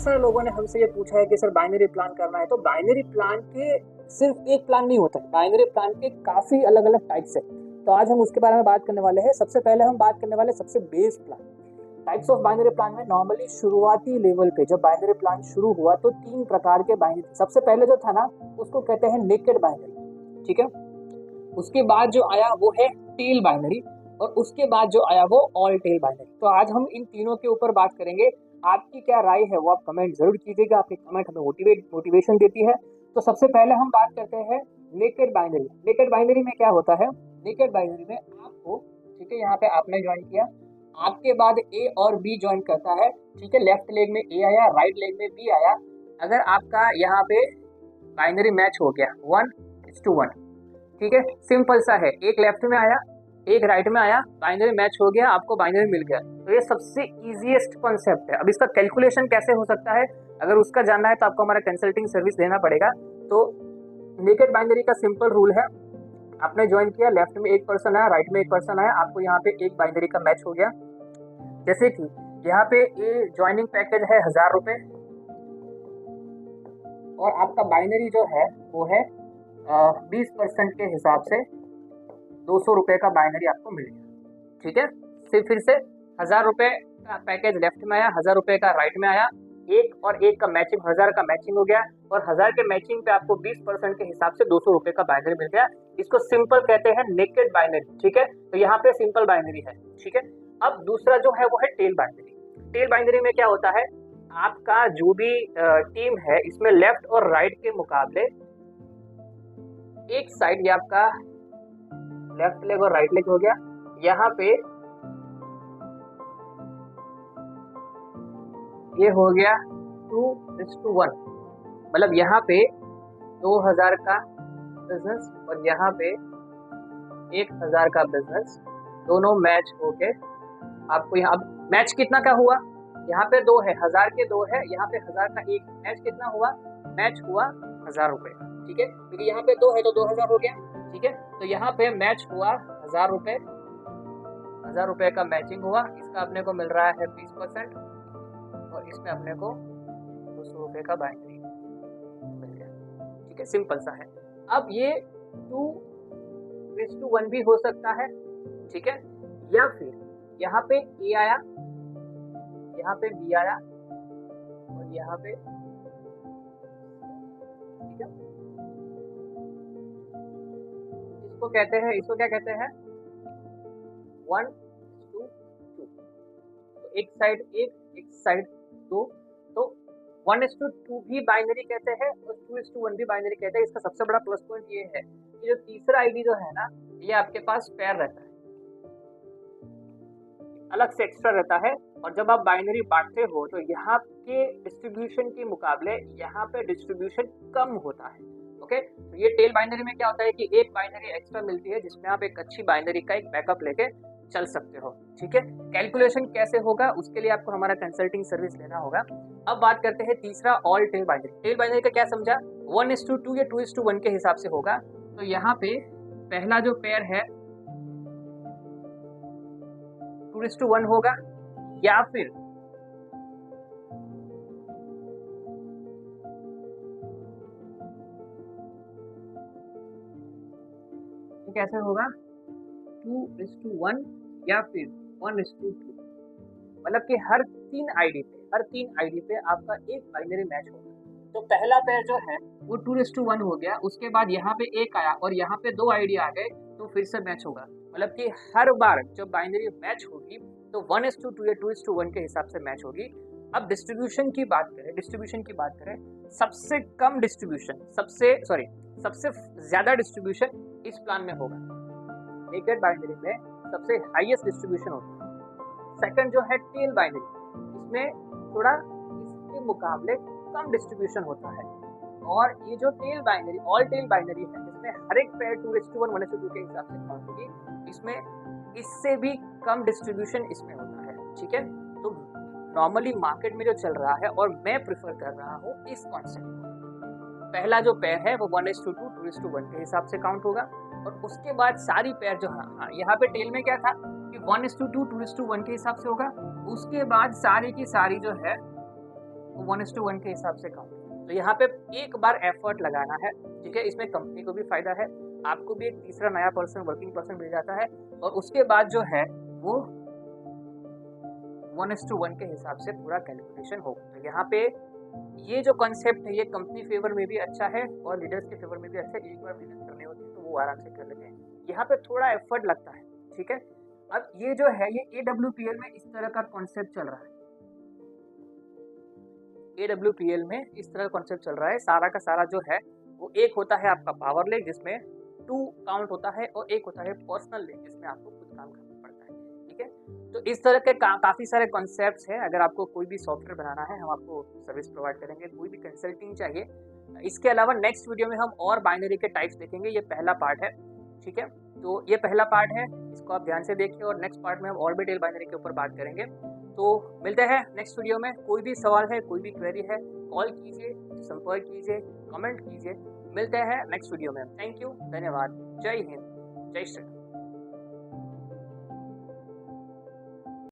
सारे लोगों ने हमसे ये पूछा है कि सर बाइनरी प्लान करना है, तो बाइनरी प्लान के सिर्फ एक प्लान नहीं होता है, बाइनरी प्लान के काफ़ी अलग अलग टाइप्स है। तो आज हम उसके बारे में बात करने वाले हैं। सबसे पहले हम बात करने वाले सबसे base plan, types of binary plan में। नॉर्मली शुरुआती लेवल पे जब बाइनरी प्लान शुरू हुआ तो 3 प्रकार के बाइनरी, सबसे पहले जो था ना उसको कहते हैं नेकेड बाइनरी, ठीक है। उसके बाद जो आया वो है टेल बाइनरी, और उसके बाद जो आया वो ऑल टेल बाइनरी। तो आज हम इन तीनों के ऊपर बात करेंगे। आपकी क्या राय है वो आप कमेंट जरूर कीजिएगा, आपकी कमेंट हमें मोटिवेशन देती है। तो सबसे पहले हम बात करते हैं नेकेड बाइनरी। नेकेड बाइनरी में क्या होता है? नेकेड बाइनरी में आपको, ठीक है, यहाँ पे आपने ज्वाइन किया, आपके बाद ए और बी ज्वाइन करता है, ठीक है। लेफ्ट लेग में ए आया, राइट लेग में बी आया। अगर आपका यहाँ पे बाइनरी मैच हो गया 1:1, ठीक है, सिंपल सा है, एक लेफ्ट में आया एक राइट में आया, बाइनरी मैच हो गया, आपको बाइनरी मिल गया। तो ये सबसे इजीएस्ट कॉन्सेप्ट है। अब इसका कैलकुलेशन कैसे हो सकता है, अगर उसका जानना है तो आपको हमारा कंसल्टिंग सर्विस लेना पड़ेगा। तो नेकेड बाइनरी का सिंपल रूल है, आपने ज्वाइन किया, लेफ्ट में एक पर्सन आया, राइट में एक पर्सन आया, आपको यहाँ पे एक बाइनरी का मैच हो गया। जैसे कि यहाँ पे ये ज्वाइनिंग पैकेज है 1000 रुपये, और आपका बाइनरी जो है वो है 20% के हिसाब से 200 रुपये का बाइनरी आपको मिल गया, ठीक है। फिर से 1000 रुपये का पैकेज लेफ्ट में आया, 1000 रुपये का राइट में आया, एक और एक का मैचिंग, 1000 का मैचिंग हो गया, और 1000 के मैचिंग पे आपको 20% के हिसाब से 200 रुपये का बाइनरी मिल गया। इसको सिंपल कहते हैं नेकेड बाइनरी, ठीक है। तो यहाँ पे सिंपल बाइनरी है, ठीक है। अब दूसरा जो है वो है टेल बाइनरी। टेल बाइनरी में क्या होता है, आपका जो भी टीम है इसमें लेफ्ट और राइट के मुकाबले एक साइड, ये आपका लेफ्ट लेग और राइट लेग हो गया, यहाँ पे ये हो गया 2:1, मतलब यहाँ पे 2000 का बिजनेस और यहाँ पे 1000 का बिजनेस, दोनों मैच होके आपको यहाँ मैच कितना का हुआ, यहाँ पे 2 है, 1000 के 2 है, यहाँ पे 1000 का एक मैच कितना हुआ, मैच हुआ 1000 रुपये, ठीक है, क्योंकि यहाँ पे 2 है तो 2000 हो गया, ठीक है। तो यहाँ पे मैच हुआ 1000 रुपये, 1000 रुपये का मैचिंग हुआ, इसका अपने को मिल रहा है 20%, और इसमें अपने को 200 रुपये का बाइनरी मिल गया, ठीक है, सिंपल सा है। अब ये 2:1 भी हो सकता है, ठीक है, या फिर यहाँ पे ए आया, यहाँ पे बी आया, और यहाँ पे, ठीक है, इसको कहते हैं, इसको क्या कहते हैं, 1:2। तो एक साइड एक साइड 2, तो 1:2 भी बाइनरी कहते हैं और 2:1 भी बाइनरी कहते हैं। इसका सबसे बड़ा प्लस पॉइंट ये है कि जो तीसरा आईडी जो है ना, ये आपके पास पेयर रहता है, अलग से एक्स्ट्रा रहता है, और जब आप बाइनरी बांटते हो तो यहाँ के डिस्ट्रीब्यूशन के मुकाबले यहाँ पे डिस्ट्रीब्यूशन कम होता है, ओके। तो ये टेल बाइनरी में क्या होता है कि एक बाइनरी एक्स्ट्रा मिलती है जिसमें आप एक अच्छी बाइनरी का एक बैकअप लेके चल सकते हो, ठीक है। कैलकुलेशन कैसे होगा उसके लिए आपको हमारा कंसल्टिंग सर्विस लेना होगा। अब बात करते हैं तीसरा all tail binary. Tail binary का क्या समझा, 1:2 या 2:1 के हिसाब से होगा। तो यहाँ पे पहला जो पेयर है 2:1 होगा, या फिर कैसे होगा 2:1 या फिर 1:2, मतलब कि हर तीन आईडी पे आपका एक बाइनरी मैच होगा। तो पहला पेयर जो है वो 2:1 हो गया, उसके बाद यहाँ पे एक आया और यहाँ पे 2 आईडी आ गए, तो फिर से मैच होगा, मतलब कि हर बार जब बाइनरी मैच होगी तो 1:2 या 2:1 के हिसाब से मैच होगी। अब डिस्ट्रीब्यूशन की बात करें, सबसे कम डिस्ट्रीब्यूशन, सबसे ज्यादा डिस्ट्रीब्यूशन इस प्लान में होगा। नेकेड बाइनरी में सबसे हाईएस्ट डिस्ट्रीब्यूशन होता है। सेकंड जो है टेल बाइनरी, इसमें थोड़ा इसके मुकाबले कम डिस्ट्रीब्यूशन होता है। और ये जो tail binary, all tail binary है, इसमें हर एक पेयर 2:1 1:2 के हिसाब से काउंट होगी, इसमें इससे भी कम डिस्ट्रीब्यूशन इसमें होता है, ठीक है। तो नॉर्मली मार्केट में जो चल रहा है और मैं प्रेफर कर रहा हूँ इस कॉन्सेप्ट को, पहला जो पेयर है वो 1:2 2:1 के हिसाब से काउंट होगा, और उसके बाद सारी पेयर जो है, यहाँ पे टेल में क्या था कि 1:2 2:1 के हिसाब से होगा, उसके बाद सारी की सारी जो है 1:1 के हिसाब से काउंट। तो यहाँ पे एक बार एफर्ट लगाना है, ठीक है। इसमें कंपनी को भी फायदा है, आपको भी एक तीसरा नया पर्सन, वर्किंग पर्सन मिल जाता है, और उसके बाद जो है वो 1:1 के हिसाब से पूरा कैलकुलेशन होगा। तो यहाँ पे ये जो कॉन्सेप्ट है ये कंपनी फेवर में भी अच्छा है और लीडर्स के फेवर में भी अच्छा है। एक बार मेहनत करनी होती है तो वो आराम से कर लेते हैं, यहाँ पे थोड़ा एफर्ट लगता है, ठीक है। अब ये जो है ये AWPL में इस तरह का कॉन्सेप्ट चल रहा है, AWPL में इस तरह का कॉन्सेप्ट चल रहा है। सारा का सारा जो है वो एक होता है आपका पावर लेग जिसमें 2 काउंट होता है, और एक होता है पर्सनल लेग जिसमें आपको खुद काम करना पड़ता है, ठीक है। तो इस तरह के काफ़ी सारे कॉन्सेप्ट्स हैं। अगर आपको कोई भी सॉफ्टवेयर बनाना है हम आपको सर्विस प्रोवाइड करेंगे, कोई भी कंसल्टिंग चाहिए। इसके अलावा नेक्स्ट वीडियो में हम और बाइनरी के टाइप्स देखेंगे, ये पहला पार्ट है, ठीक है। तो ये पहला पार्ट है, इसको आप ध्यान से देखिए, और नेक्स्ट पार्ट में हम ऑर्बिटल बाइनरी के ऊपर बात करेंगे। तो मिलते हैं नेक्स्ट वीडियो में। कोई भी सवाल है, कोई भी क्वेरी है, कॉल कीजिए, संपर्क कीजिए, कमेंट कीजिए। मिलते हैं नेक्स्ट वीडियो में। थैंक यू, धन्यवाद, जय हिंद, जय श्री राम।